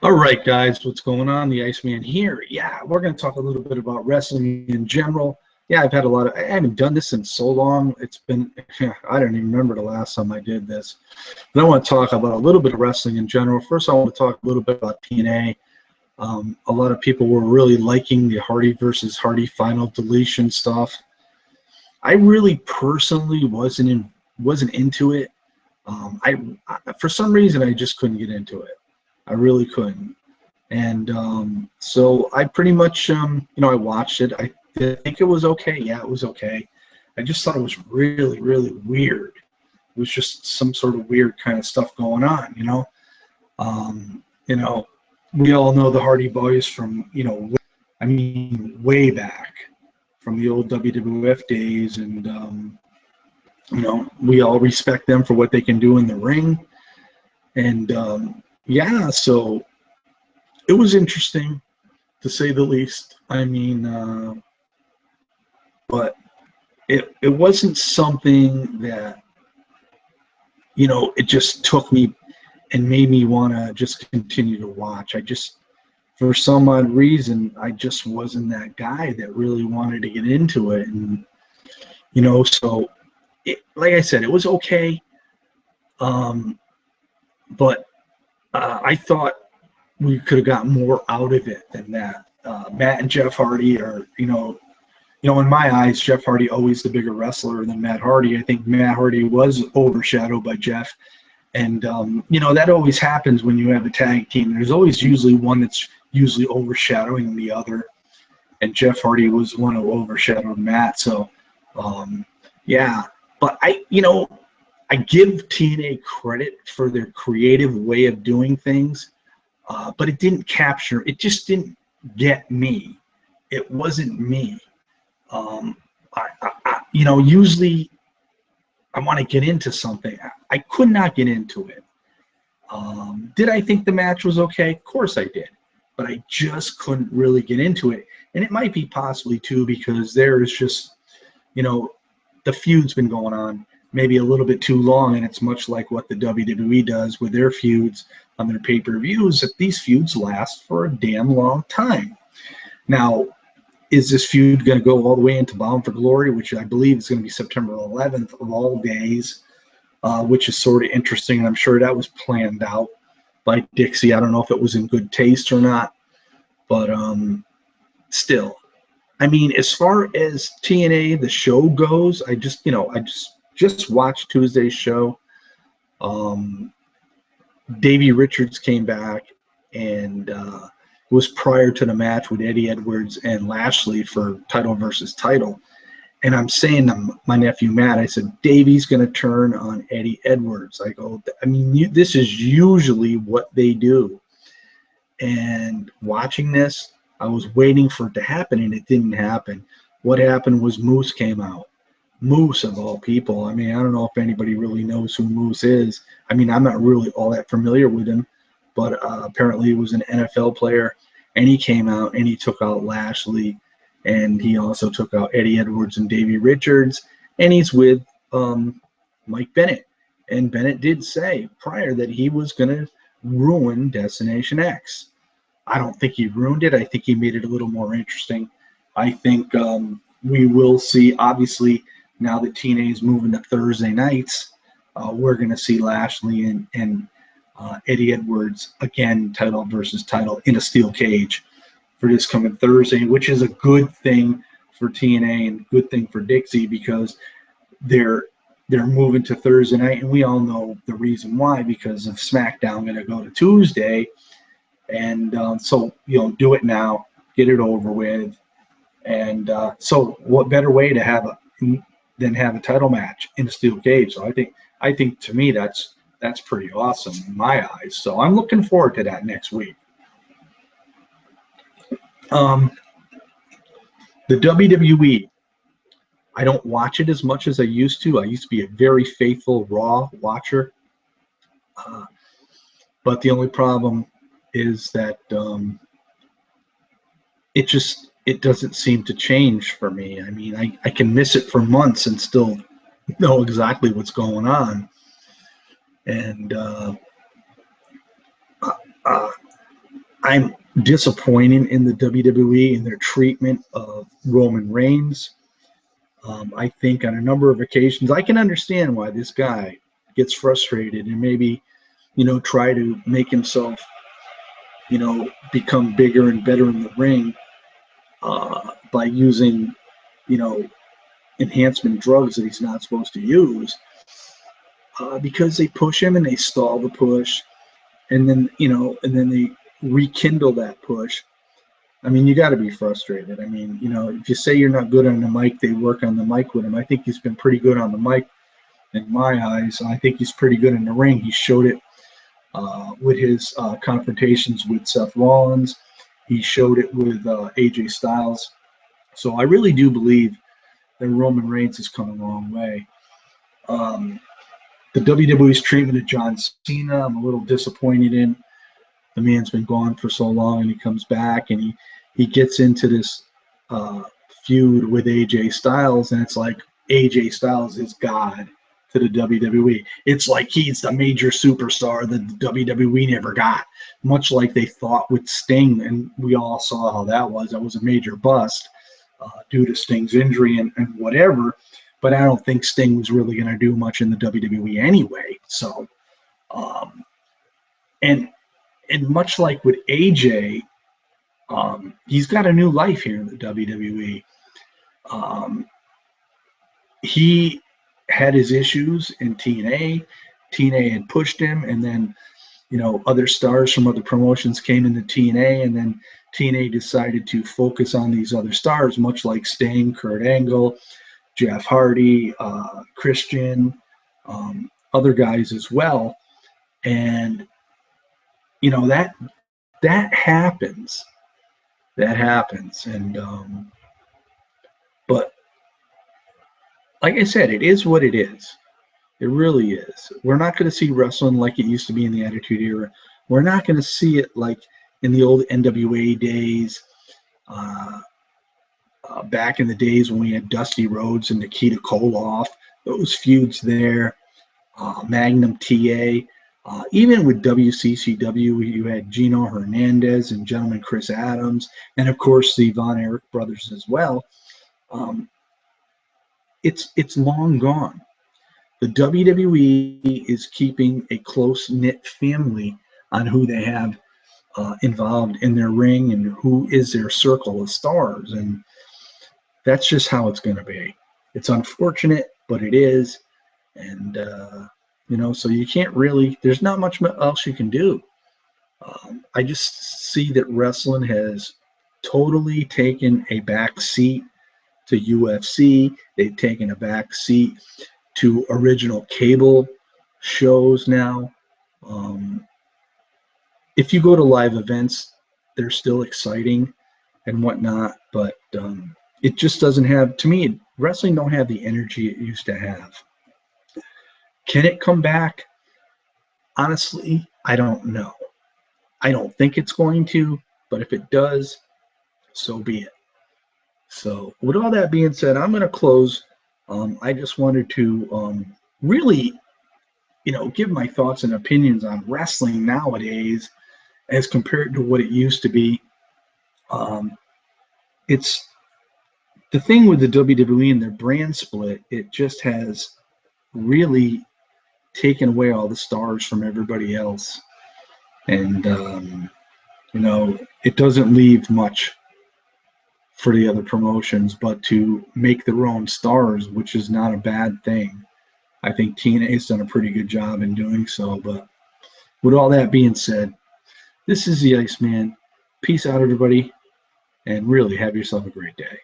All right, guys, what's going on? The Iceman here. Yeah, we're going to talk a little bit about wrestling in general. Yeah, I haven't done this in so long. It's been, I don't even remember the last time I did this. But I want to talk about a little bit of wrestling in general. First, I want to talk a little bit about TNA. A lot of people were really liking the Hardy versus Hardy final deletion stuff. I really personally wasn't into it. For some reason, I just couldn't get into it. I really couldn't. And so I pretty much, I watched it. I think it was okay. Yeah, it was okay. I just thought it was really, really weird. It was just some sort of weird kind of stuff going on, Um, you know, we all know the Hardy Boys from, way back from the old WWF days. And, we all respect them for what they can do in the ring. And, so it was interesting, to say the least. I mean, but it wasn't something that, it just took me and made me want to just continue to watch. For some odd reason, I just wasn't that guy that really wanted to get into it. And, so, like I said, it was okay. But I thought we could have got more out of it than that. Matt and Jeff Hardy are, in my eyes, Jeff Hardy always the bigger wrestler than Matt Hardy. I think Matt Hardy was overshadowed by Jeff. And, that always happens when you have a tag team. There's always usually one that's usually overshadowing the other. And Jeff Hardy was one who overshadowed Matt. So, But I give TNA credit for their creative way of doing things. But it just didn't get me. It wasn't me. Usually I want to get into something. I could not get into it. Did I think the match was okay? Of course I did. But I just couldn't really get into it. And it might be possibly, too, because there's just, the feud's been going on maybe a little bit too long, and it's much like what the WWE does with their feuds on their pay-per-views, that these feuds last for a damn long time. Now, is this feud going to go all the way into Bound for Glory, which I believe is going to be September 11th of all days, which is sort of interesting, and I'm sure that was planned out by Dixie. I don't know if it was in good taste or not, but still. I mean, as far as TNA, the show goes, I just watched Tuesday's show. Davey Richards came back, and it was prior to the match with Eddie Edwards and Lashley for title versus title. And I'm saying to my nephew Matt, I said, Davey's going to turn on Eddie Edwards. I go, this is usually what they do. And watching this, I was waiting for it to happen, and it didn't happen. What happened was Moose came out. Moose, of all people. I mean, I don't know if anybody really knows who Moose is. I mean, I'm not really all that familiar with him, but apparently he was an NFL player, and he came out and he took out Lashley, and he also took out Eddie Edwards and Davey Richards, and he's with Mike Bennett. And Bennett did say prior that he was going to ruin Destination X. I don't think he ruined it. I think he made it a little more interesting. I think we will see, obviously, now that TNA is moving to Thursday nights, we're going to see Lashley and Eddie Edwards again, title versus title in a steel cage for this coming Thursday, which is a good thing for TNA and good thing for Dixie, because they're moving to Thursday night, and we all know the reason why, because of SmackDown going to go to Tuesday. And so, do it now, get it over with. And so what better way to have a title match in a steel cage? So I think to me that's pretty awesome in my eyes. So I'm looking forward to that next week. The WWE, I don't watch it as much as I used to. I used to be a very faithful Raw watcher. But the only problem is that it doesn't seem to change for me. I mean, I can miss it for months and still know exactly what's going on. And I'm disappointed in the WWE and their treatment of Roman Reigns. I think on a number of occasions, I can understand why this guy gets frustrated and maybe, try to make himself, become bigger and better in the ring by using, enhancement drugs that he's not supposed to use because they push him and they stall the push. And then, they rekindle that push. I mean, you got to be frustrated. I mean, if you say you're not good on the mic, they work on the mic with him. I think he's been pretty good on the mic in my eyes. I think he's pretty good in the ring. He showed it with his confrontations with Seth Rollins. He showed it with AJ Styles. So I really do believe that Roman Reigns has come a long way. The WWE's treatment of John Cena, I'm a little disappointed in. The man's been gone for so long, and he comes back, and he gets into this feud with AJ Styles, and it's like AJ Styles is God to the WWE. It's like he's the major superstar that the WWE never got, much like they thought with Sting, and we all saw how that was. That was a major bust due to Sting's injury and whatever, but I don't think Sting was really going to do much in the WWE anyway. So, and much like with AJ, he's got a new life here in the WWE. He had his issues in TNA. TNA had pushed him, and then, other stars from other promotions came into TNA, and then TNA decided to focus on these other stars, much like Sting, Kurt Angle, Jeff Hardy, Christian, other guys as well. And, that happens. That happens. And, but like I said, it is what it is. It really is. We're not going to see wrestling like it used to be in the Attitude Era. We're not going to see it like in the old NWA days, back in the days when we had Dusty Rhodes and Nikita Koloff, those feuds there, Magnum TA. Even with WCCW, you had Gino Hernandez and Gentleman Chris Adams, and of course the Von Erich brothers as well. It's long gone. The WWE is keeping a close-knit family on who they have involved in their ring and who is their circle of stars, and that's just how it's going to be. It's unfortunate, but it is, and so you can't really, there's not much else you can do. I just see that wrestling has totally taken a back seat to UFC. They've taken a back seat to original cable shows now. If you go to live events, they're still exciting and whatnot, but it just doesn't have, to me, wrestling don't have the energy it used to have. Can it come back? Honestly, I don't know. I don't think it's going to, but if it does, so be it. So with all that being said, I'm going to close. I just wanted to really, give my thoughts and opinions on wrestling nowadays as compared to what it used to be. It's the thing with the WWE and their brand split. It just has really taken away all the stars from everybody else, and it doesn't leave much for the other promotions but to make their own stars, which is not a bad thing. I think TNA has done a pretty good job in doing so. But with all that being said, this is the Iceman. Peace out, everybody, and really have yourself a great day.